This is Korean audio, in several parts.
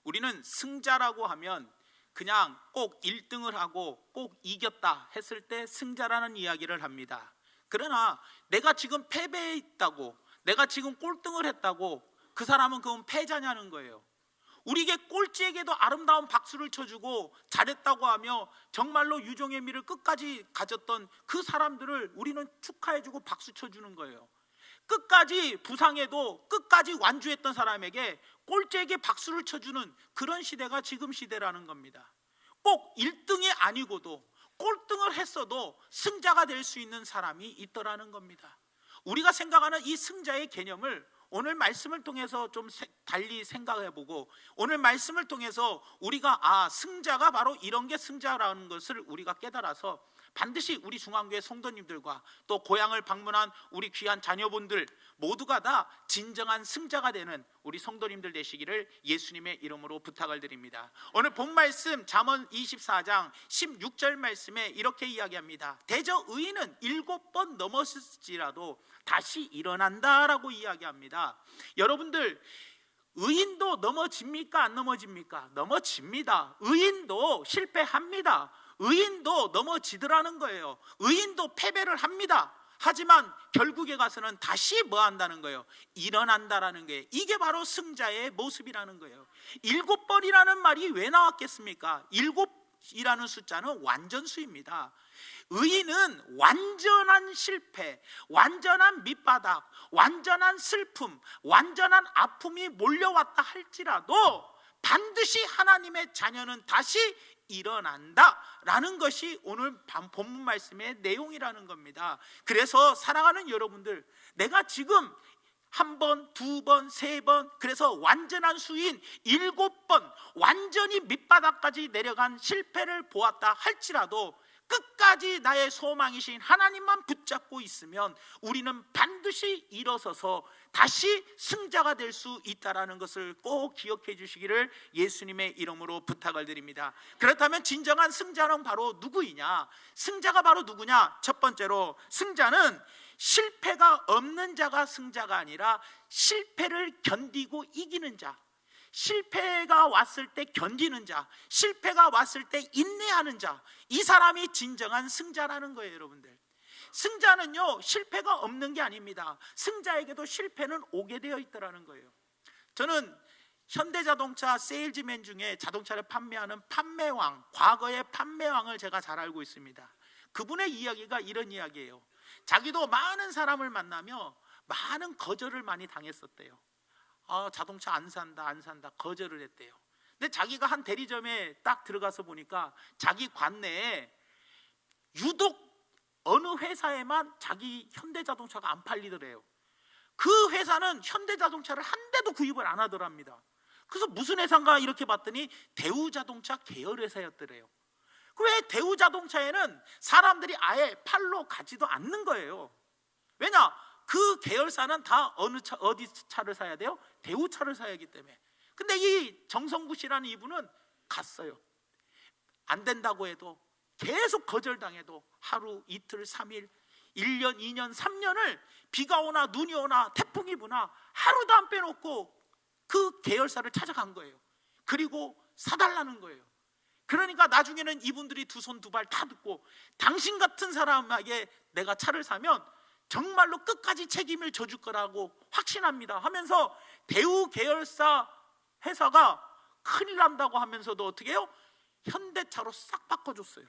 우리는 승자라고 하면 그냥 꼭 1등을 하고 꼭 이겼다 했을 때 승자라는 이야기를 합니다. 그러나 내가 지금 패배해 있다고, 내가 지금 꼴등을 했다고 그 사람은 그건 패자냐는 거예요. 우리에게 꼴찌에게도 아름다운 박수를 쳐주고 잘했다고 하며 정말로 유종의 미를 끝까지 가졌던 그 사람들을 우리는 축하해주고 박수 쳐주는 거예요. 끝까지 부상해도 끝까지 완주했던 사람에게 꼴찌에게 박수를 쳐주는 그런 시대가 지금 시대라는 겁니다. 꼭 1등이 아니고도 꼴등을 했어도 승자가 될 수 있는 사람이 있더라는 겁니다. 우리가 생각하는 이 승자의 개념을 오늘 말씀을 통해서 좀 달리 생각해보고, 오늘 말씀을 통해서 우리가 승자가 바로 이런 게 승자라는 것을 우리가 깨달아서 반드시 우리 중앙교회 성도님들과 또 고향을 방문한 우리 귀한 자녀분들 모두가 다 진정한 승자가 되는 우리 성도님들 되시기를 예수님의 이름으로 부탁을 드립니다. 오늘 본 말씀 잠언 24장 16절 말씀에 이렇게 이야기합니다. 대저 의인은 7번 넘어질지라도 다시 일어난다라고 이야기합니다. 여러분들, 의인도 넘어집니까? 안 넘어집니까? 넘어집니다. 의인도 실패합니다. 의인도 넘어지더라는 거예요. 의인도 패배를 합니다. 하지만 결국에 가서는 다시 뭐 한다는 거예요? 일어난다라는 거예요. 이게 바로 승자의 모습이라는 거예요. 7번이라는 말이 왜 나왔겠습니까? 7이라는 숫자는 완전수입니다. 의인은 완전한 실패, 완전한 밑바닥, 완전한 슬픔, 완전한 아픔이 몰려왔다 할지라도 반드시 하나님의 자녀는 다시 일어난다라는 것이 오늘 본문 말씀의 내용이라는 겁니다. 그래서 사랑하는 여러분들, 내가 지금 1번, 2번, 3번, 그래서 완전한 수인 7번 완전히 밑바닥까지 내려간 실패를 보았다 할지라도 끝까지 나의 소망이신 하나님만 붙잡고 있으면 우리는 반드시 일어서서 다시 승자가 될 수 있다는 것을 꼭 기억해 주시기를 예수님의 이름으로 부탁을 드립니다. 그렇다면 진정한 승자는 바로 누구이냐? 승자가 바로 누구냐? 첫 번째로, 승자는 실패가 없는 자가 승자가 아니라 실패를 견디고 이기는 자, 실패가 왔을 때 견디는 자, 실패가 왔을 때 인내하는 자, 이 사람이 진정한 승자라는 거예요. 여러분들, 승자는요 실패가 없는 게 아닙니다. 승자에게도 실패는 오게 되어 있더라는 거예요. 저는 현대자동차 세일즈맨 중에 자동차를 판매하는 판매왕, 과거의 판매왕을 제가 잘 알고 있습니다. 그분의 이야기가 이런 이야기예요. 자기도 많은 사람을 만나며 많은 거절을 많이 당했었대요. 자동차 안 산다 거절을 했대요. 근데 자기가 한 대리점에 딱 들어가서 보니까 자기 관내에 유독 어느 회사에만 자기 현대자동차가 안 팔리더래요. 그 회사는 현대자동차를 한 대도 구입을 안 하더랍니다. 그래서 무슨 회사인가 이렇게 봤더니 대우자동차 계열 회사였더래요. 왜 대우자동차에는 사람들이 아예 팔로 가지도 않는 거예요? 왜냐? 그 계열사는 다 어디 차를 사야 돼요? 대우차를 사야 하기 때문에. 근데 이 정성구 씨라는 이분은 갔어요. 안 된다고 해도, 계속 거절당해도 하루, 이틀, 3일, 1년, 2년, 3년을 비가 오나 눈이 오나 태풍이 부나 하루도 안 빼놓고 그 계열사를 찾아간 거예요. 그리고 사달라는 거예요. 그러니까 나중에는 이분들이 두 손 두 발 다 듣고, 당신 같은 사람에게 내가 차를 사면 정말로 끝까지 책임을 져줄 거라고 확신합니다 하면서 대우 계열사 회사가 큰일 난다고 하면서도 어떻게 해요? 현대차로 싹 바꿔줬어요.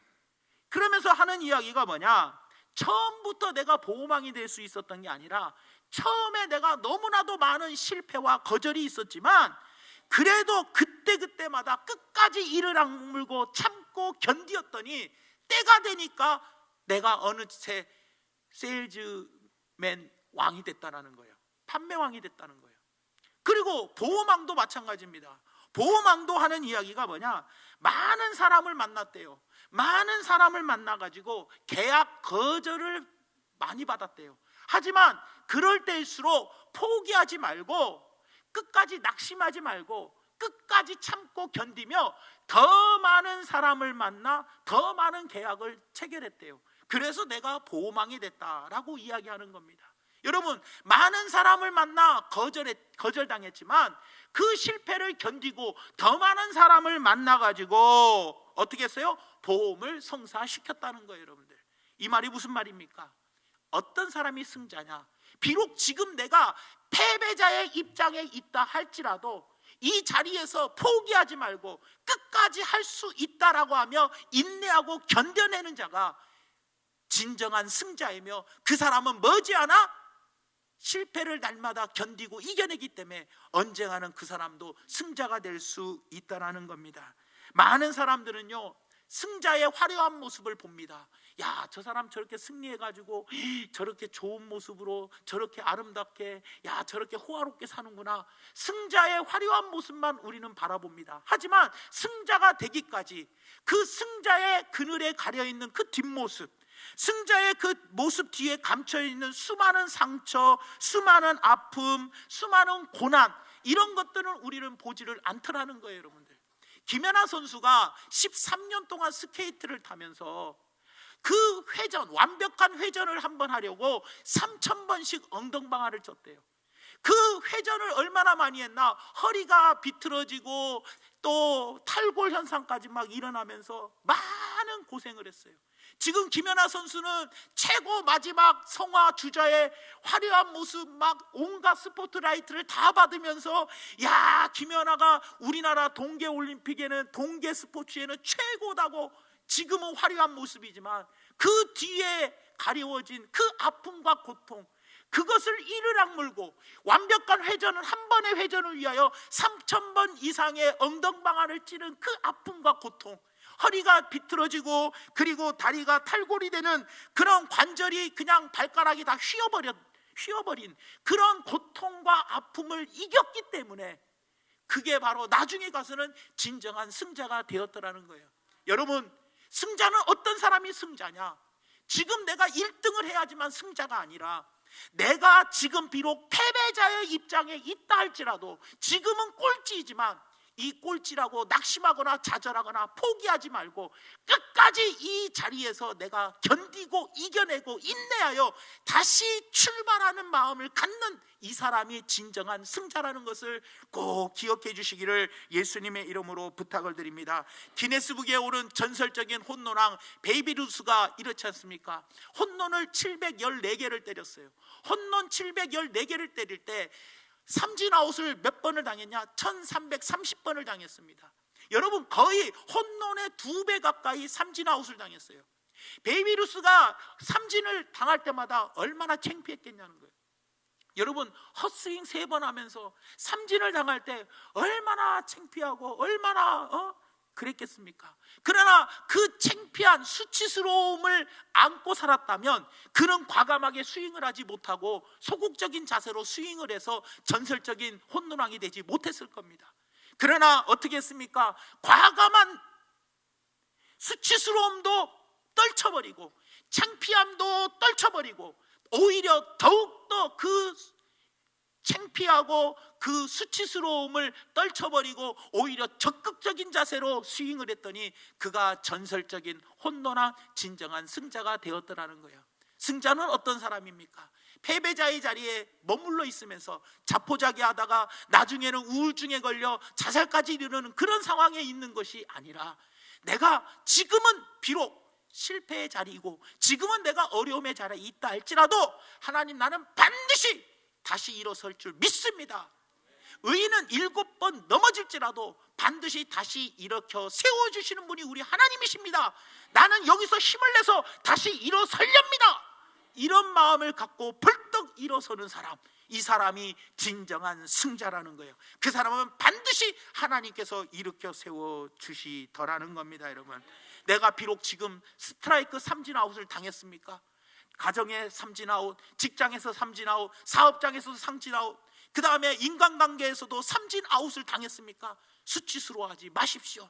그러면서 하는 이야기가 뭐냐? 처음부터 내가 보호망이 될 수 있었던 게 아니라 처음에 내가 너무나도 많은 실패와 거절이 있었지만 그래도 그때마다 끝까지 이를 악물고 참고 견디었더니 때가 되니까 내가 어느새 세일즈맨 왕이 됐다는 거예요. 판매왕이 됐다는 거예요. 그리고 보호망도 마찬가지입니다. 보호망도 하는 이야기가 뭐냐? 많은 사람을 만났대요. 많은 사람을 만나가지고 계약 거절을 많이 받았대요. 하지만 그럴 때일수록 포기하지 말고, 끝까지 낙심하지 말고 끝까지 참고 견디며 더 많은 사람을 만나 더 많은 계약을 체결했대요. 그래서 내가 보호망이 됐다라고 이야기하는 겁니다. 여러분, 많은 사람을 만나 거절당했지만 그 실패를 견디고 더 많은 사람을 만나가지고 어떻게 했어요? 보험을 성사시켰다는 거예요. 여러분들, 이 말이 무슨 말입니까? 어떤 사람이 승자냐? 비록 지금 내가 패배자의 입장에 있다 할지라도 이 자리에서 포기하지 말고 끝까지 할 수 있다라고 하며 인내하고 견뎌내는 자가 진정한 승자이며, 그 사람은 머지않아 실패를 날마다 견디고 이겨내기 때문에 언젠가는 그 사람도 승자가 될 수 있다는 겁니다. 많은 사람들은요, 승자의 화려한 모습을 봅니다. 야, 저 사람 저렇게 승리해가지고 저렇게 좋은 모습으로 저렇게 아름답게, 야, 저렇게 호화롭게 사는구나. 승자의 화려한 모습만 우리는 바라봅니다. 하지만 승자가 되기까지 그 승자의 그늘에 가려있는 그 뒷모습, 승자의 그 모습 뒤에 감춰있는 수많은 상처, 수많은 아픔, 수많은 고난, 이런 것들은 우리는 보지를 않더라는 거예요. 여러분들, 김연아 선수가 13년 동안 스케이트를 타면서 그 회전, 완벽한 회전을 한번 하려고 3,000번씩 엉덩방아를 쳤대요. 그 회전을 얼마나 많이 했나? 허리가 비틀어지고 또 탈골 현상까지 막 일어나면서 많은 고생을 했어요. 지금 김연아 선수는 최고 마지막 성화 주자의 화려한 모습, 막 온갖 스포트라이트를 다 받으면서, 야, 김연아가 우리나라 동계올림픽에는, 동계 스포츠에는 최고다고 지금은 화려한 모습이지만 그 뒤에 가려워진 그 아픔과 고통, 그것을 이를 악물고 완벽한 회전은, 한 번의 회전을 위하여 3,000번 이상의 엉덩방아를 찌른 그 아픔과 고통, 허리가 비틀어지고 그리고 다리가 탈골이 되는 그런 관절이 그냥 발가락이 다 휘어버린 그런 고통과 아픔을 이겼기 때문에 그게 바로 나중에 가서는 진정한 승자가 되었더라는 거예요. 여러분, 승자는 어떤 사람이 승자냐? 지금 내가 1등을 해야지만 승자가 아니라, 내가 지금 비록 패배자의 입장에 있다 할지라도 지금은 꼴찌이지만 이 꼴찌라고 낙심하거나 좌절하거나 포기하지 말고 끝까지 이 자리에서 내가 견디고 이겨내고 인내하여 다시 출발하는 마음을 갖는 이 사람이 진정한 승자라는 것을 꼭 기억해 주시기를 예수님의 이름으로 부탁을 드립니다. 기네스북에 오른 전설적인 홈런왕 베이비 루스가 이렇지 않습니까? 홈런을 714개를 때렸어요. 홈런 714개를 때릴 때 삼진아웃을 몇 번을 당했냐? 1330번을 당했습니다. 여러분, 거의 홈런의 2배 가까이 삼진아웃을 당했어요. 베이비 루스가 삼진을 당할 때마다 얼마나 창피했겠냐는 거예요. 여러분, 헛스윙 3번 하면서 삼진을 당할 때 얼마나 창피하고 얼마나 그랬겠습니까? 그러나 그 창피한 수치스러움을 안고 살았다면 그는 과감하게 스윙을 하지 못하고 소극적인 자세로 스윙을 해서 전설적인 홈런왕이 되지 못했을 겁니다. 그러나 어떻게 했습니까? 과감한 수치스러움도 떨쳐버리고 창피함도 떨쳐버리고 오히려 더욱더 그 창피하고 그 수치스러움을 떨쳐버리고 오히려 적극적인 자세로 스윙을 했더니 그가 전설적인 홈런왕, 진정한 승자가 되었더라는 거예요. 승자는 어떤 사람입니까? 패배자의 자리에 머물러 있으면서 자포자기하다가 나중에는 우울증에 걸려 자살까지 이르는 그런 상황에 있는 것이 아니라, 내가 지금은 비록 실패의 자리이고 지금은 내가 어려움의 자리에 있다 할지라도 하나님, 나는 반드시 다시 일어설 줄 믿습니다. 의인은 7번 넘어질지라도 반드시 다시 일으켜 세워주시는 분이 우리 하나님이십니다. 나는 여기서 힘을 내서 다시 일어설렵니다. 이런 마음을 갖고 벌떡 일어서는 사람, 이 사람이 진정한 승자라는 거예요. 그 사람은 반드시 하나님께서 일으켜 세워주시더라는 겁니다. 여러분, 내가 비록 지금 스트라이크 삼진아웃을 당했습니까? 가정에 삼진아웃, 직장에서 삼진아웃, 사업장에서도 삼진아웃, 그 다음에 인간관계에서도 삼진아웃을 당했습니까? 수치스러워하지 마십시오.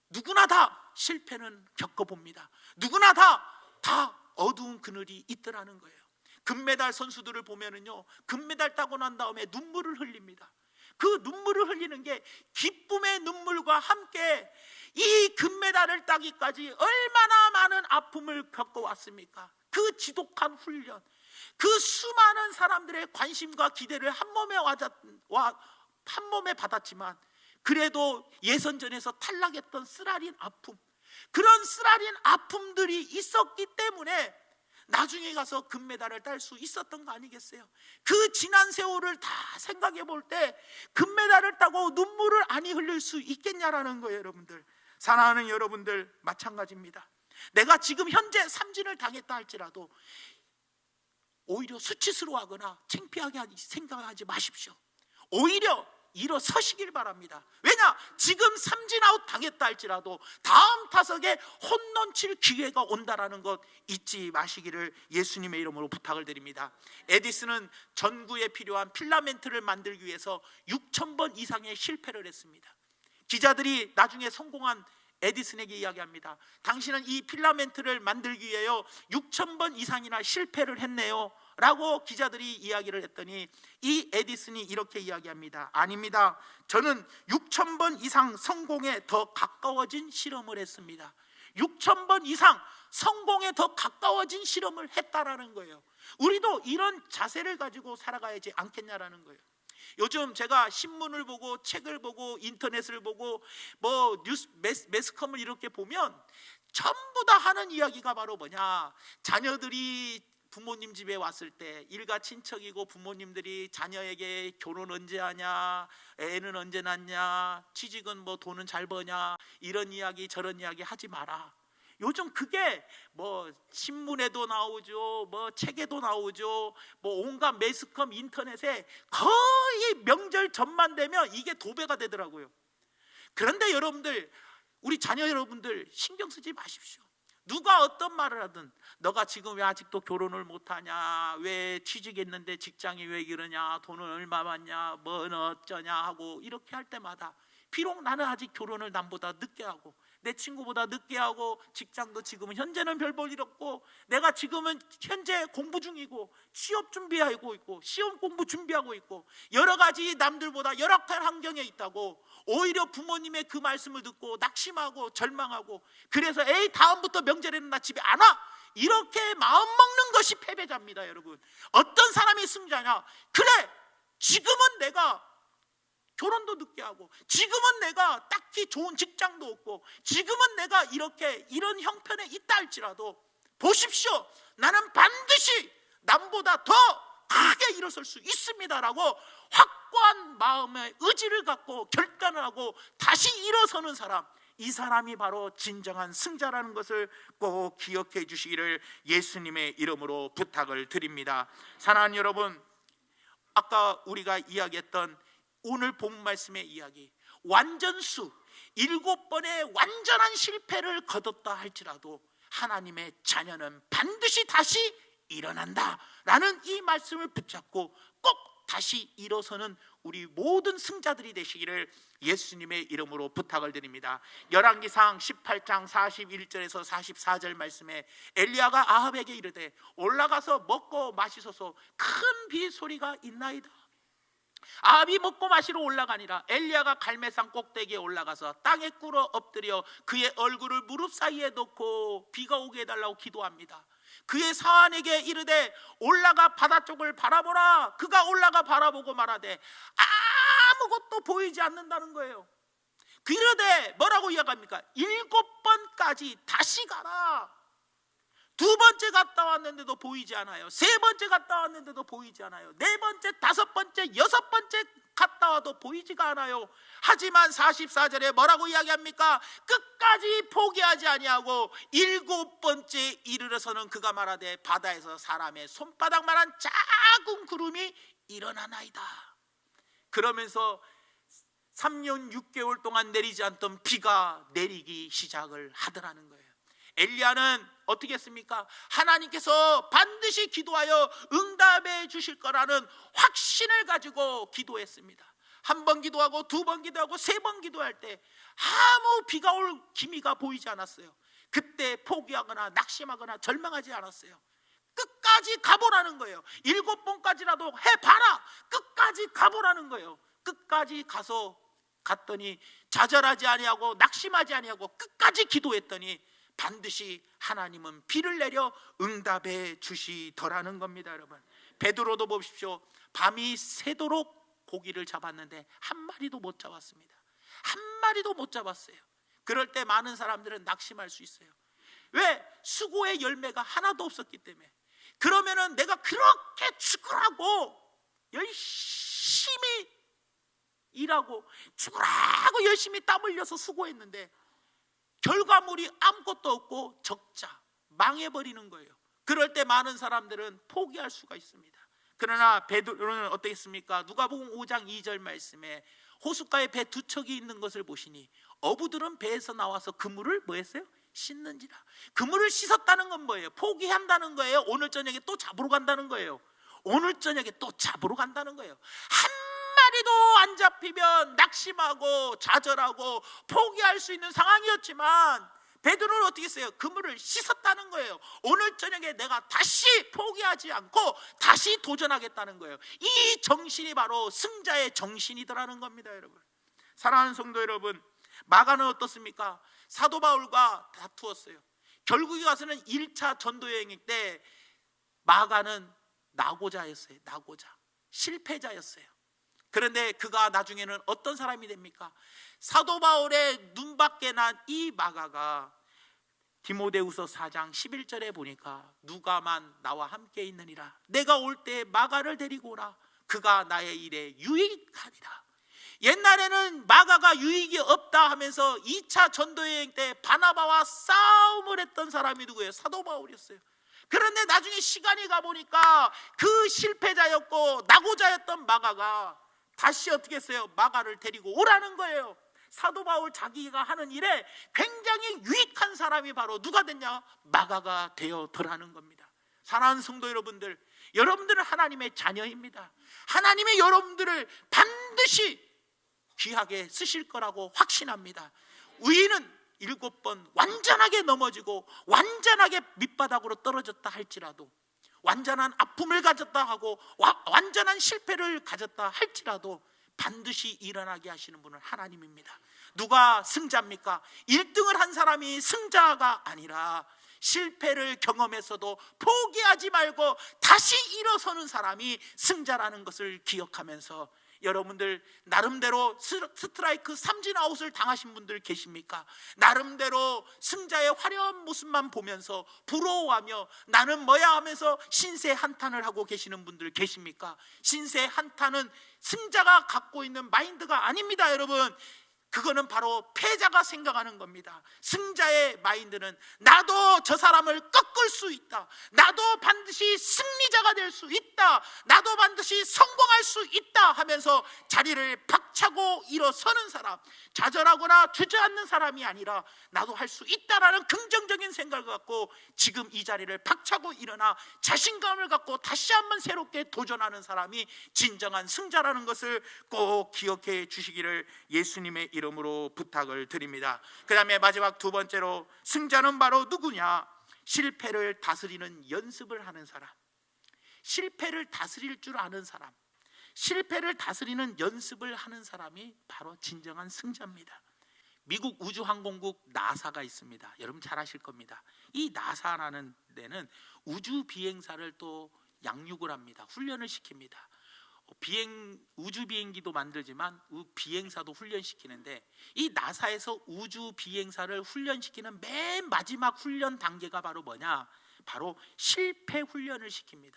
누구나 다 실패는 겪어봅니다. 누구나 다 어두운 그늘이 있더라는 거예요. 금메달 선수들을 보면은요, 금메달 따고 난 다음에 눈물을 흘립니다. 그 눈물을 흘리는 게 기쁨의 눈물과 함께 이 금메달을 따기까지 얼마나 많은 아픔을 겪어왔습니까? 그 지독한 훈련, 그 수많은 사람들의 관심과 기대를 한 몸에 받았지만 그래도 예선전에서 탈락했던 쓰라린 아픔, 그런 쓰라린 아픔들이 있었기 때문에 나중에 가서 금메달을 딸 수 있었던 거 아니겠어요? 그 지난 세월을 다 생각해 볼 때 금메달을 따고 눈물을 아니 흘릴 수 있겠냐라는 거예요. 여러분들, 사랑하는 여러분들, 마찬가지입니다. 내가 지금 현재 삼진을 당했다 할지라도 오히려 수치스러워하거나 창피하게 생각하지 마십시오. 오히려 일어서시길 바랍니다. 왜냐? 지금 삼진아웃 당했다 할지라도 다음 타석에 홈런 칠 기회가 온다라는 것 잊지 마시기를 예수님의 이름으로 부탁을 드립니다. 에디슨은 전구에 필요한 필라멘트를 만들기 위해서 6,000번 이상의 실패를 했습니다. 기자들이 나중에 성공한 에디슨에게 이야기합니다. 당신은 이 필라멘트를 만들기 위하여 6,000번 이상이나 실패를 했네요 라고 기자들이 이야기를 했더니 이 에디슨이 이렇게 이야기합니다. 아닙니다. 저는 6,000번 이상 성공에 더 가까워진 실험을 했습니다. 6,000번 이상 성공에 더 가까워진 실험을 했다라는 거예요. 우리도 이런 자세를 가지고 살아가야지 않겠냐라는 거예요. 요즘 제가 신문을 보고 책을 보고 인터넷을 보고 뭐 뉴스 매스컴을 이렇게 보면 전부 다 하는 이야기가 바로 뭐냐, 자녀들이 부모님 집에 왔을 때 일가 친척이고 부모님들이 자녀에게 결혼 언제 하냐, 애는 언제 낳냐, 취직은 뭐 돈은 잘 버냐, 이런 이야기 저런 이야기 하지 마라. 요즘 그게 뭐 신문에도 나오죠, 뭐 책에도 나오죠, 뭐 온갖 매스컴 인터넷에 거의 명절 전만 되면 이게 도배가 되더라고요. 그런데 여러분들, 우리 자녀 여러분들 신경 쓰지 마십시오. 누가 어떤 말을 하든 너가 지금 왜 아직도 결혼을 못하냐, 왜 취직했는데 직장이 왜 이러냐, 돈은 얼마 받냐, 뭐는 어쩌냐 하고 이렇게 할 때마다 비록 나는 아직 결혼을 남보다 늦게 하고 내 친구보다 늦게 하고 직장도 지금은 현재는 별 볼 일 없고 내가 지금은 현재 공부 중이고 취업 준비하고 있고 시험 공부 준비하고 있고 여러 가지 남들보다 열악한 환경에 있다고 오히려 부모님의 그 말씀을 듣고 낙심하고 절망하고 그래서 에이 다음부터 명절에는 나 집에 안 와, 이렇게 마음먹는 것이 패배자입니다. 여러분, 어떤 사람이 승자냐? 그래, 지금은 내가 결혼도 늦게 하고 지금은 내가 딱히 좋은 직장도 없고 지금은 내가 이런 형편에 있다 할지라도 보십시오, 나는 반드시 남보다 더 크게 일어설 수 있습니다라고 확고한 마음의 의지를 갖고 결단을 하고 다시 일어서는 사람, 이 사람이 바로 진정한 승자라는 것을 꼭 기억해 주시기를 예수님의 이름으로 부탁을 드립니다. 사랑하는 여러분, 아까 우리가 이야기했던 오늘 본 말씀의 이야기, 완전수 7번의 완전한 실패를 거뒀다 할지라도 하나님의 자녀는 반드시 다시 일어난다 라는 이 말씀을 붙잡고 꼭 다시 일어서는 우리 모든 승자들이 되시기를 예수님의 이름으로 부탁을 드립니다. 열왕기상 18장 41절에서 44절 말씀에 엘리야가 아합에게 이르되 올라가서 먹고 마시소서, 큰 비 소리가 있나이다. 아합이 먹고 마시러 올라가니라 엘리야가 갈매산 꼭대기에 올라가서 땅에 꿇어 엎드려 그의 얼굴을 무릎 사이에 놓고 비가 오게 해달라고 기도합니다. 그의 사환에게 이르되 올라가 바다 쪽을 바라보라. 그가 올라가 바라보고 말하되 아무것도 보이지 않는다는 거예요. 그 이르되 뭐라고 이야기합니까? 7번까지 다시 가라. 2번째 갔다 왔는데도 보이지 않아요. 3번째 갔다 왔는데도 보이지 않아요. 4번째, 5번째, 6번째 갔다 와도 보이지가 않아요. 하지만 44절에 뭐라고 이야기합니까? 끝까지 포기하지 아니하고 7번째 이르러서는 그가 말하되 바다에서 사람의 손바닥만한 작은 구름이 일어나나이다. 그러면서 3년 6개월 동안 내리지 않던 비가 내리기 시작을 하더라는 거예요. 엘리야는 어떻게 했습니까? 하나님께서 반드시 기도하여 응답해 주실 거라는 확신을 가지고 기도했습니다. 1번 기도하고 2번 기도하고 3번 기도할 때 아무 비가 올 기미가 보이지 않았어요. 그때 포기하거나 낙심하거나 절망하지 않았어요. 끝까지 가보라는 거예요. 7번까지라도 해봐라. 끝까지 가보라는 거예요. 끝까지 갔더니 좌절하지 아니하고 낙심하지 아니하고 끝까지 기도했더니 반드시 하나님은 비를 내려 응답해 주시더라는 겁니다. 여러분, 베드로도 보십시오. 밤이 새도록 고기를 잡았는데 한 마리도 못 잡았습니다. 한 마리도 못 잡았어요. 그럴 때 많은 사람들은 낙심할 수 있어요. 왜? 수고의 열매가 하나도 없었기 때문에. 그러면은 내가 그렇게 죽으라고 열심히 일하고 죽으라고 열심히 땀 흘려서 수고했는데 결과물이 아무것도 없고 적자, 망해버리는 거예요. 그럴 때 많은 사람들은 포기할 수가 있습니다. 그러나 베드로는 어떻겠습니까? 누가복음 5장 2절 말씀에 호숫가에 배 두 척이 있는 것을 보시니 어부들은 배에서 나와서 그물을 뭐 했어요? 씻는지라. 그물을 씻었다는 건 뭐예요? 포기한다는 거예요? 오늘 저녁에 또 잡으러 간다는 거예요? 오늘 저녁에 또 잡으러 간다는 거예요. 한 마리도 안 잡히면 낙심하고 좌절하고 포기할 수 있는 상황이었지만 베드로는 어떻게 했어요? 그물을 씻었다는 거예요. 오늘 저녁에 내가 다시 포기하지 않고 다시 도전하겠다는 거예요. 이 정신이 바로 승자의 정신이더라는 겁니다. 여러분, 사랑하는 성도 여러분, 마가는 어떻습니까? 사도 바울과 다투었어요. 결국에 가서는 1차 전도 여행 때 마가는 낙오자였어요. 낙오자, 실패자였어요. 그런데 그가 나중에는 어떤 사람이 됩니까? 사도 바울의 눈밖에 난 이 마가가 디모데후서 4장 11절에 보니까 누가만 나와 함께 있느니라. 내가 올 때 마가를 데리고 오라. 그가 나의 일에 유익하리라. 옛날에는 마가가 유익이 없다 하면서 2차 전도여행 때 바나바와 싸움을 했던 사람이 누구예요? 사도 바울이었어요. 그런데 나중에 시간이 가보니까 그 실패자였고 낙오자였던 마가가 다시 어떻게 했어요? 마가를 데리고 오라는 거예요. 사도 바울 자기가 하는 일에 굉장히 유익한 사람이 바로 누가 됐냐? 마가가 되어더라는 겁니다. 사랑하는 성도 여러분들, 여러분들은 하나님의 자녀입니다. 하나님이 여러분들을 반드시 귀하게 쓰실 거라고 확신합니다. 우리는 7번 완전하게 넘어지고 완전하게 밑바닥으로 떨어졌다 할지라도, 완전한 아픔을 가졌다 하고 완전한 실패를 가졌다 할지라도 반드시 일어나게 하시는 분은 하나님입니다. 누가 승자입니까? 1등을 한 사람이 승자가 아니라 실패를 경험했어도 포기하지 말고 다시 일어서는 사람이 승자라는 것을 기억하면서, 여러분들 나름대로 스트라이크 삼진아웃을 당하신 분들 계십니까? 나름대로 승자의 화려한 모습만 보면서 부러워하며 나는 뭐야 하면서 신세 한탄을 하고 계시는 분들 계십니까? 신세 한탄은 승자가 갖고 있는 마인드가 아닙니다. 여러분, 그거는 바로 패자가 생각하는 겁니다. 승자의 마인드는 나도 저 사람을 꺾을 수 있다, 나도 반드시 승리자가 될 수 있다, 나도 반드시 성공할 수 있다 하면서 자리를 박차고 일어서는 사람, 좌절하거나 주저앉는 사람이 아니라 나도 할 수 있다라는 긍정적인 생각을 갖고 지금 이 자리를 박차고 일어나 자신감을 갖고 다시 한번 새롭게 도전하는 사람이 진정한 승자라는 것을 꼭 기억해 주시기를 예수님의 이름으로 부탁을 드립니다. 그 다음에 마지막 두 번째로, 승자는 바로 누구냐? 실패를 다스리는 연습을 하는 사람, 실패를 다스릴 줄 아는 사람, 실패를 다스리는 연습을 하는 사람이 바로 진정한 승자입니다. 미국 우주항공국 나사가 있습니다. 여러분 잘 아실 겁니다. 이 나사라는 데는 우주 비행사를 또 양육을 합니다. 훈련을 시킵니다. 우주 비행기도 만들지만 비행사도 훈련시키는데, 이 나사에서 우주 비행사를 훈련시키는 맨 마지막 훈련 단계가 바로 뭐냐? 바로 실패 훈련을 시킵니다.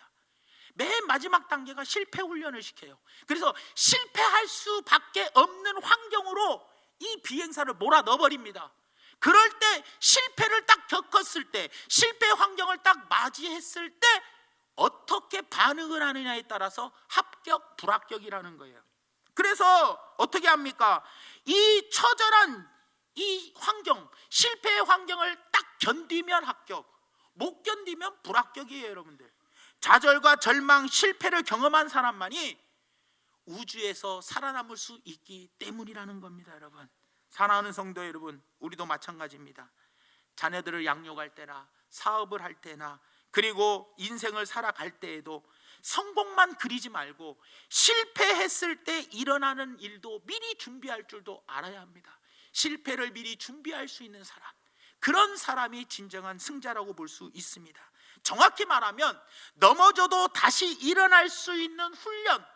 맨 마지막 단계가 실패 훈련을 시켜요. 그래서 실패할 수밖에 없는 환경으로 이 비행사를 몰아 넣어버립니다. 그럴 때 실패를 딱 겪었을 때, 실패 환경을 딱 맞이했을 때 어떻게 반응을 하느냐에 따라서 합격, 불합격이라는 거예요. 그래서 어떻게 합니까? 이 처절한 이 환경, 실패의 환경을 딱 견디면 합격, 못 견디면 불합격이에요. 여러분들, 좌절과 절망, 실패를 경험한 사람만이 우주에서 살아남을 수 있기 때문이라는 겁니다. 여러분, 사랑하는 성도 여러분, 우리도 마찬가지입니다. 자녀들을 양육할 때나 사업을 할 때나 그리고 인생을 살아갈 때에도 성공만 그리지 말고 실패했을 때 일어나는 일도 미리 준비할 줄도 알아야 합니다. 실패를 미리 준비할 수 있는 사람, 그런 사람이 진정한 승자라고 볼 수 있습니다. 정확히 말하면 넘어져도 다시 일어날 수 있는 훈련,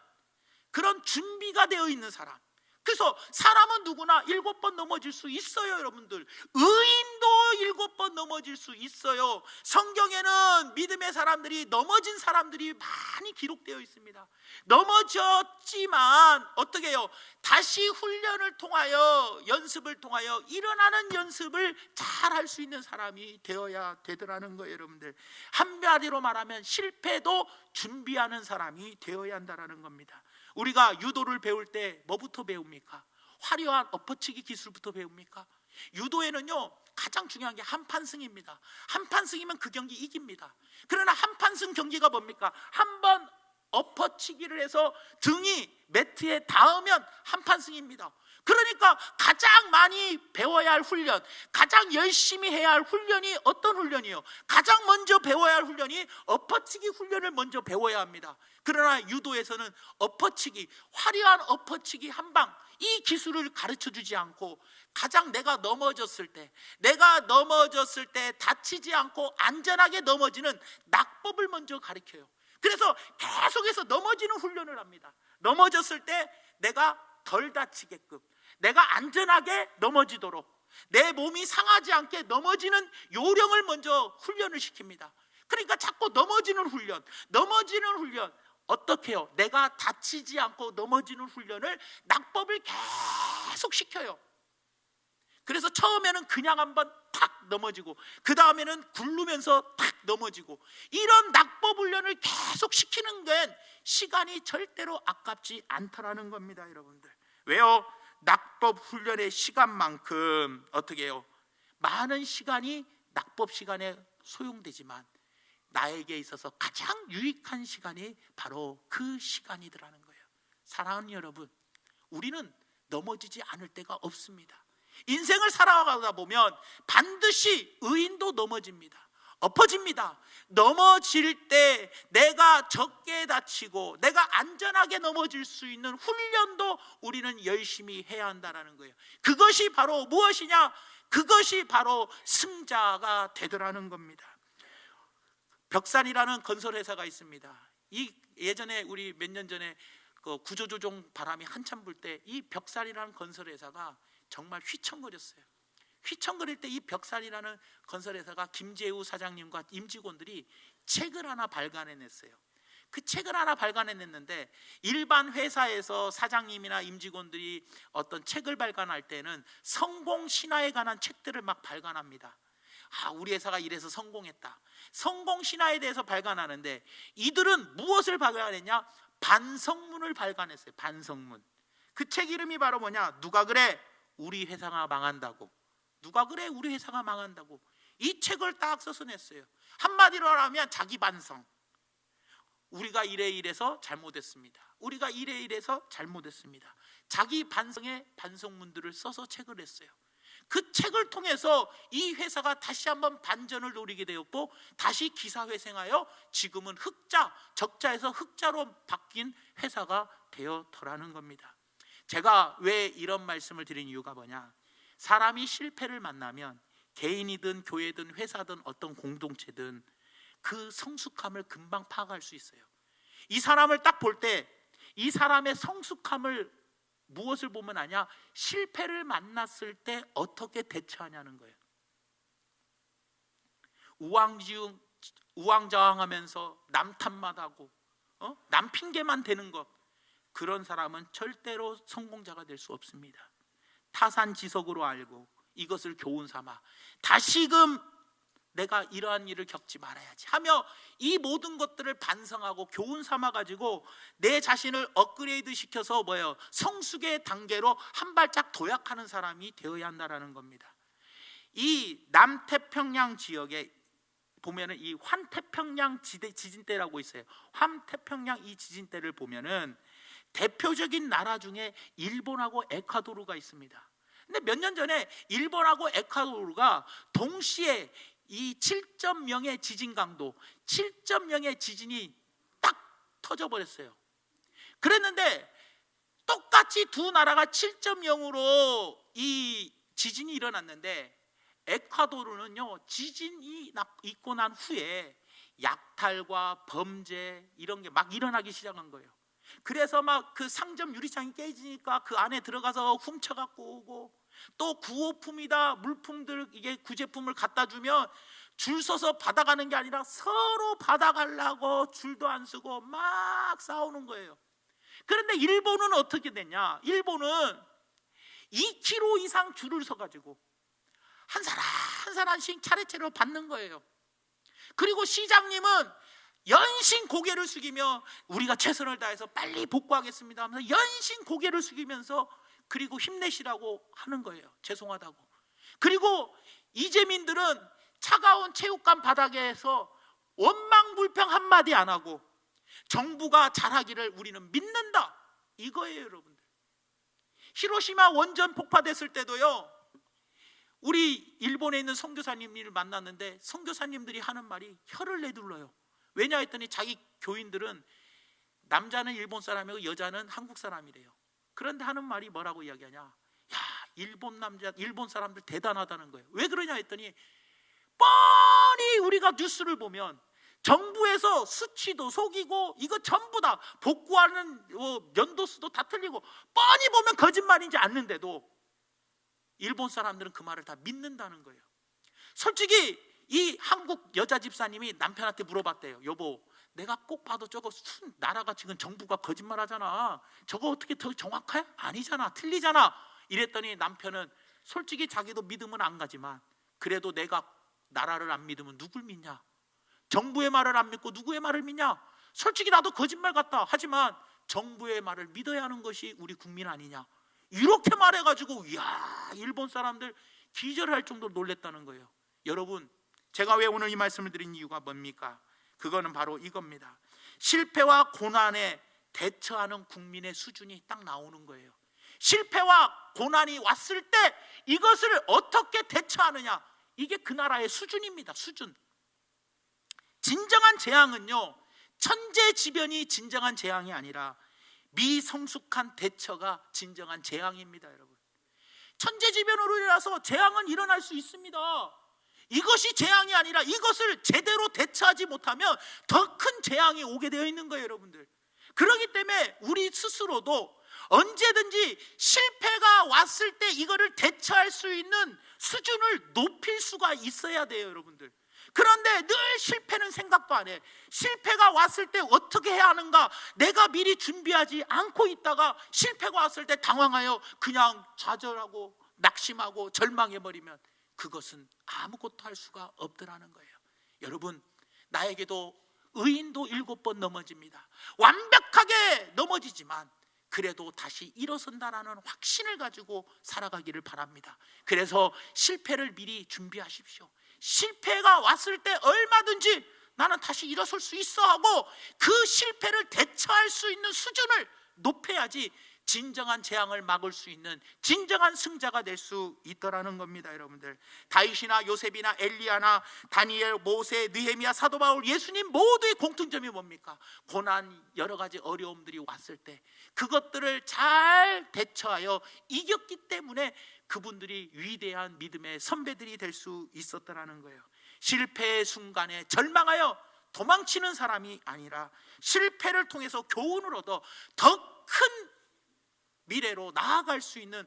그런 준비가 되어 있는 사람. 그래서 사람은 누구나 7번 넘어질 수 있어요, 여러분들. 의인도 7번 넘어질 수 있어요. 성경에는 믿음의 사람들이, 넘어진 사람들이 많이 기록되어 있습니다. 넘어졌지만 어떻게 해요? 다시 훈련을 통하여, 연습을 통하여 일어나는 연습을 잘 할 수 있는 사람이 되어야 되더라는 거예요, 여러분들. 한마디로 말하면 실패도 준비하는 사람이 되어야 한다는 겁니다. 우리가 유도를 배울 때 뭐부터 배웁니까? 화려한 엎어치기 기술부터 배웁니까? 유도에는요, 가장 중요한 게 한판승입니다. 한판승이면 그 경기 이깁니다. 그러나 한판승 경기가 뭡니까? 한번 엎어치기를 해서 등이 매트에 닿으면 한판승입니다. 그러니까 가장 많이 배워야 할 훈련, 가장 열심히 해야 할 훈련이 어떤 훈련이요? 가장 먼저 배워야 할 훈련이 엎어치기 훈련을 먼저 배워야 합니다. 그러나 유도에서는 엎어치기, 화려한 엎어치기 한 방, 이 기술을 가르쳐 주지 않고 가장 내가 넘어졌을 때 다치지 않고 안전하게 넘어지는 낙법을 먼저 가르쳐요. 그래서 계속해서 넘어지는 훈련을 합니다. 넘어졌을 때 내가 덜 다치게끔, 내가 안전하게 넘어지도록, 내 몸이 상하지 않게 넘어지는 요령을 먼저 훈련을 시킵니다. 그러니까 자꾸 넘어지는 훈련, 어떻게 해요? 내가 다치지 않고 넘어지는 훈련을, 낙법을 계속 시켜요. 그래서 처음에는 그냥 한번 탁 넘어지고, 그 다음에는 굴르면서 탁 넘어지고, 이런 낙법 훈련을 계속 시키는 게 시간이 절대로 아깝지 않다라는 겁니다, 여러분들. 왜요? 낙법 훈련의 시간만큼 어떻게 해요? 많은 시간이 낙법 시간에 소용되지만 나에게 있어서 가장 유익한 시간이 바로 그 시간이더라는 거예요. 사랑하는 여러분, 우리는 넘어지지 않을 때가 없습니다. 인생을 살아가다 보면 반드시 의인도 넘어집니다. 엎어집니다. 넘어질 때 내가 적게 다치고 내가 안전하게 넘어질 수 있는 훈련도 우리는 열심히 해야 한다는 거예요. 그것이 바로 무엇이냐? 그것이 바로 승자가 되더라는 겁니다. 벽산이라는 건설회사가 있습니다. 이 예전에 우리 몇 년 전에 그 구조조정 바람이 한참 불 때 이 벽산이라는 건설회사가 정말 휘청거렸어요. 휘청거릴 때 이 벽산이라는 건설회사가 김재우 사장님과 임직원들이 책을 하나 발간해냈어요. 그 책을 하나 발간해냈는데, 일반 회사에서 사장님이나 임직원들이 어떤 책을 발간할 때는 성공 신화에 관한 책들을 막 발간합니다. 우리 회사가 이래서 성공했다, 성공 신화에 대해서 발간하는데, 이들은 무엇을 발간했냐? 반성문을 발간했어요. 반성문. 그 책 이름이 바로 뭐냐? 누가 그래 우리 회사가 망한다고. 누가 그래 우리 회사가 망한다고. 이 책을 딱 써서 냈어요. 한마디로 하면 자기 반성. 우리가 이래서 잘못했습니다. 우리가 이래서 잘못했습니다. 자기 반성의 반성문들을 써서 책을 냈어요. 그 책을 통해서 이 회사가 다시 한번 반전을 노리게 되었고, 다시 기사회생하여 지금은 적자에서 흑자로 바뀐 회사가 되어더라는 겁니다. 제가 왜 이런 말씀을 드린 이유가 뭐냐? 사람이 실패를 만나면 개인이든 교회든 회사든 어떤 공동체든 그 성숙함을 금방 파악할 수 있어요. 이 사람을 딱 볼 때 이 사람의 성숙함을 무엇을 보면 아냐? 실패를 만났을 때 어떻게 대처하냐는 거예요. 우왕좌왕하면서 남 탓만 하고 남 핑계만 대는 것, 그런 사람은 절대로 성공자가 될 수 없습니다. 타산지석으로 알고 이것을 교훈 삼아 다시금 내가 이러한 일을 겪지 말아야지 하며 이 모든 것들을 반성하고 교훈 삼아 가지고 내 자신을 업그레이드 시켜서 성숙의 단계로 한 발짝 도약하는 사람이 되어야 한다는 겁니다. 이 남태평양 지역에 보면은 이 환태평양 지진대라고 있어요. 환태평양 이 지진대를 보면은 대표적인 나라 중에 일본하고 에콰도르가 있습니다. 근데 몇 년 전에 일본하고 에콰도르가 동시에 이 7.0의 지진 강도, 7.0의 지진이 딱 터져버렸어요. 그랬는데 똑같이 두 나라가 7.0으로 이 지진이 일어났는데 에콰도르는요, 지진이 있고 난 후에 약탈과 범죄 이런 게 막 일어나기 시작한 거예요. 그래서 막 그 상점 유리창이 깨지니까 그 안에 들어가서 훔쳐갖고 오고, 또 구호품이다 물품들, 이게 구제품을 갖다 주면 줄 서서 받아가는 게 아니라 서로 받아가려고 줄도 안 서고 막 싸우는 거예요. 그런데 일본은 어떻게 됐냐? 일본은 2km 이상 줄을 서가지고 한 사람 한 사람씩 차례차례로 받는 거예요. 그리고 시장님은 연신 고개를 숙이며 우리가 최선을 다해서 빨리 복구하겠습니다 하면서 연신 고개를 숙이면서, 그리고 힘내시라고 하는 거예요. 죄송하다고. 그리고 이재민들은 차가운 체육관 바닥에서 원망불평 한마디 안 하고 정부가 잘하기를 우리는 믿는다, 이거예요. 여러분들, 히로시마 원전 폭파됐을 때도요, 우리 일본에 있는 선교사님을 만났는데 선교사님들이 하는 말이 혀를 내둘러요. 왜냐 했더니 자기 교인들은 남자는 일본 사람이고 여자는 한국 사람이래요. 그런데 하는 말이 뭐라고 이야기하냐? 야, 일본 사람들 대단하다는 거예요. 왜 그러냐 했더니 뻔히 우리가 뉴스를 보면 정부에서 수치도 속이고 이거 전부 다 복구하는 연도수도 다 틀리고 뻔히 보면 거짓말인지 않는데도 일본 사람들은 그 말을 다 믿는다는 거예요. 솔직히 이 한국 여자 집사님이 남편한테 물어봤대요. 여보, 내가 꼭 봐도 저거 나라가 지금 정부가 거짓말하잖아. 저거 어떻게 더 정확해? 아니잖아, 틀리잖아. 이랬더니 남편은 솔직히 자기도 믿으면 안 가지만 그래도 내가 나라를 안 믿으면 누굴 믿냐? 정부의 말을 안 믿고 누구의 말을 믿냐? 솔직히 나도 거짓말 같다. 하지만 정부의 말을 믿어야 하는 것이 우리 국민 아니냐? 이렇게 말해가지고 이야, 일본 사람들 기절할 정도로 놀랬다는 거예요. 여러분, 제가 왜 오늘 이 말씀을 드린 이유가 뭡니까? 그거는 바로 이겁니다. 실패와 고난에 대처하는 국민의 수준이 딱 나오는 거예요. 실패와 고난이 왔을 때 이것을 어떻게 대처하느냐, 이게 그 나라의 수준입니다. 수준. 진정한 재앙은요, 천재지변이 진정한 재앙이 아니라 미성숙한 대처가 진정한 재앙입니다. 여러분, 천재지변으로 인해서 재앙은 일어날 수 있습니다. 이것이 재앙이 아니라 이것을 제대로 대처하지 못하면 더 큰 재앙이 오게 되어 있는 거예요. 여러분들, 그렇기 때문에 우리 스스로도 언제든지 실패가 왔을 때 이거를 대처할 수 있는 수준을 높일 수가 있어야 돼요. 여러분들, 그런데 늘 실패는 생각도 안 해. 실패가 왔을 때 어떻게 해야 하는가 내가 미리 준비하지 않고 있다가 실패가 왔을 때 당황하여 그냥 좌절하고 낙심하고 절망해버리면 그것은 아무것도 할 수가 없더라는 거예요. 여러분, 나에게도 의인도 7번 넘어집니다. 완벽하게 넘어지지만 그래도 다시 일어선다라는 확신을 가지고 살아가기를 바랍니다. 그래서 실패를 미리 준비하십시오. 실패가 왔을 때 얼마든지 나는 다시 일어설 수 있어 하고 그 실패를 대처할 수 있는 수준을 높여야지 진정한 재앙을 막을 수 있는 진정한 승자가 될 수 있더라는 겁니다. 여러분들, 다윗이나 요셉이나 엘리야나 다니엘, 모세, 느헤미야, 사도 바울, 예수님 모두의 공통점이 뭡니까? 고난, 여러 가지 어려움들이 왔을 때 그것들을 잘 대처하여 이겼기 때문에 그분들이 위대한 믿음의 선배들이 될 수 있었더라는 거예요. 실패의 순간에 절망하여 도망치는 사람이 아니라 실패를 통해서 교훈을 얻어 더 큰 미래로 나아갈 수 있는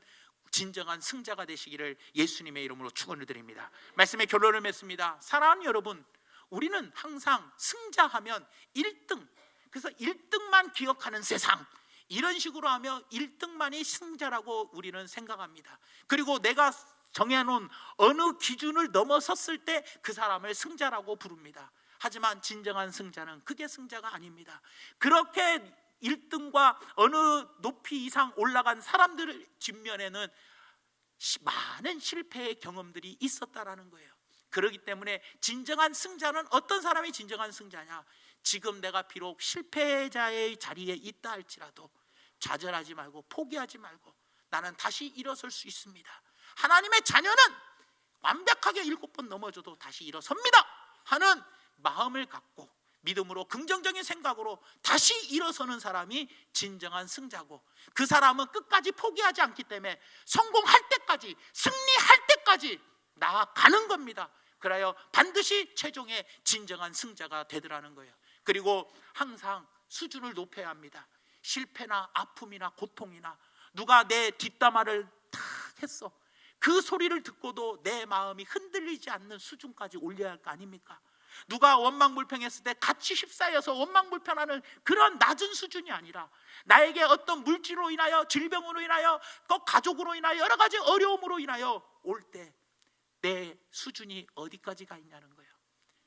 진정한 승자가 되시기를 예수님의 이름으로 축원을 드립니다. 말씀의 결론을 맺습니다. 사랑하는 여러분, 우리는 항상 승자하면 1등, 그래서 1등만 기억하는 세상, 이런 식으로 하며 1등만이 승자라고 우리는 생각합니다. 그리고 내가 정해놓은 어느 기준을 넘어섰을 때 그 사람을 승자라고 부릅니다. 하지만 진정한 승자는 그게 승자가 아닙니다. 그렇게 1등과 어느 높이 이상 올라간 사람들의 뒷면에는 많은 실패의 경험들이 있었다라는 거예요. 그렇기 때문에 진정한 승자는 어떤 사람이 진정한 승자냐? 지금 내가 비록 실패자의 자리에 있다 할지라도 좌절하지 말고 포기하지 말고 나는 다시 일어설 수 있습니다. 하나님의 자녀는 완벽하게 7번 넘어져도 다시 일어섭니다 하는 마음을 갖고 믿음으로 긍정적인 생각으로 다시 일어서는 사람이 진정한 승자고, 그 사람은 끝까지 포기하지 않기 때문에 성공할 때까지, 승리할 때까지 나아가는 겁니다. 그래야 반드시 최종의 진정한 승자가 되더라는 거예요. 그리고 항상 수준을 높여야 합니다. 실패나 아픔이나 고통이나 누가 내 뒷담화를 탁 했어, 그 소리를 듣고도 내 마음이 흔들리지 않는 수준까지 올려야 할 거 아닙니까? 누가 원망불평했을 때 같이 휩싸여서 원망불평하는 그런 낮은 수준이 아니라 나에게 어떤 물질로 인하여, 질병으로 인하여, 또 가족으로 인하여, 여러 가지 어려움으로 인하여 올 때 내 수준이 어디까지 가 있냐는 거예요.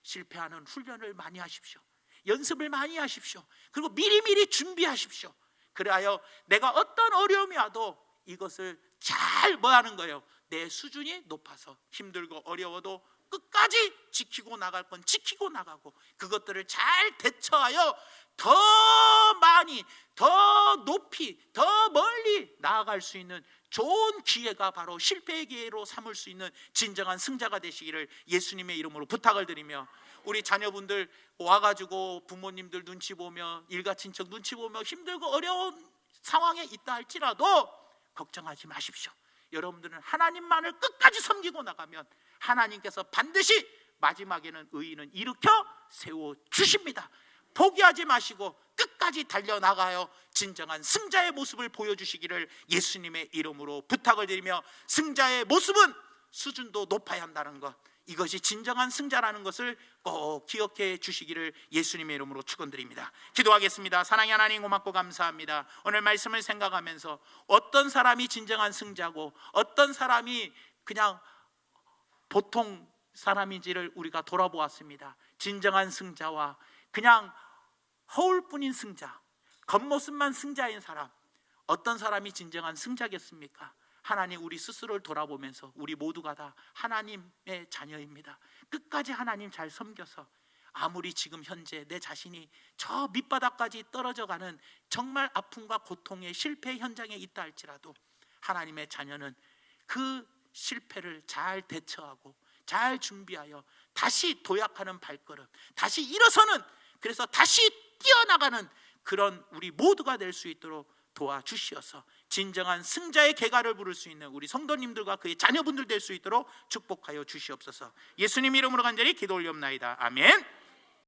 실패하는 훈련을 많이 하십시오. 연습을 많이 하십시오. 그리고 미리미리 준비하십시오. 그래야 내가 어떤 어려움이 와도 이것을 잘 뭐하는 거예요? 내 수준이 높아서 힘들고 어려워도 끝까지 지키고 나갈 건 지키고 나가고, 그것들을 잘 대처하여 더 많이, 더 높이, 더 멀리 나아갈 수 있는 좋은 기회가 바로 실패의 기회로 삼을 수 있는 진정한 승자가 되시기를 예수님의 이름으로 부탁을 드리며, 우리 자녀분들 와가지고 부모님들 눈치 보며, 일가 친척 눈치 보며 힘들고 어려운 상황에 있다 할지라도 걱정하지 마십시오. 여러분들은 하나님만을 끝까지 섬기고 나가면 하나님께서 반드시 마지막에는 의인은 일으켜 세워주십니다. 포기하지 마시고 끝까지 달려나가요 진정한 승자의 모습을 보여주시기를 예수님의 이름으로 부탁을 드리며, 승자의 모습은 수준도 높아야 한다는 것, 이것이 진정한 승자라는 것을 꼭 기억해 주시기를 예수님의 이름으로 축원드립니다. 기도하겠습니다. 사랑의 하나님, 고맙고 감사합니다. 오늘 말씀을 생각하면서 어떤 사람이 진정한 승자고 어떤 사람이 그냥 보통 사람인지를 우리가 돌아보았습니다. 진정한 승자와 그냥 허울뿐인 승자, 겉모습만 승자인 사람, 어떤 사람이 진정한 승자겠습니까? 하나님, 우리 스스로를 돌아보면서 우리 모두가 다 하나님의 자녀입니다. 끝까지 하나님 잘 섬겨서 아무리 지금 현재 내 자신이 저 밑바닥까지 떨어져가는 정말 아픔과 고통의 실패 현장에 있다 할지라도 하나님의 자녀는 그 실패를 잘 대처하고 잘 준비하여 다시 도약하는 발걸음, 다시 일어서는, 그래서 다시 뛰어나가는 그런 우리 모두가 될 수 있도록 도와주시어서 진정한 승자의 계가를 부를 수 있는 우리 성도님들과 그의 자녀분들 될 수 있도록 축복하여 주시옵소서. 예수님 이름으로 간절히 기도 올리옵나이다. 아멘.